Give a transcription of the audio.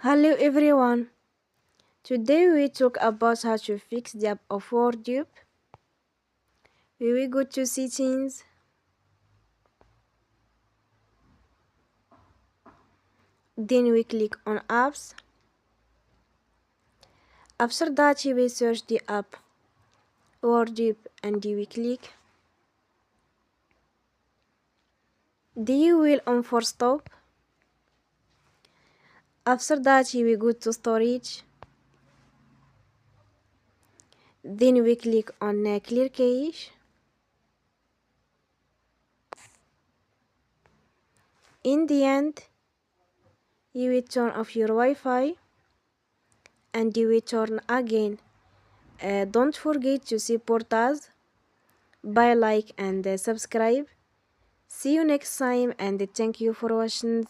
Hello everyone. Today we talk about how to fix the app of WordUp. We will go to settings, then we click on apps. After that we search the app WordUp and we click. Then you will on for stop. After that we go to storage. Then we click on clear cache. In the end, you will turn off your Wi-Fi and you will turn again. Don't forget to support us by like and subscribe. See you next time and thank you for watching.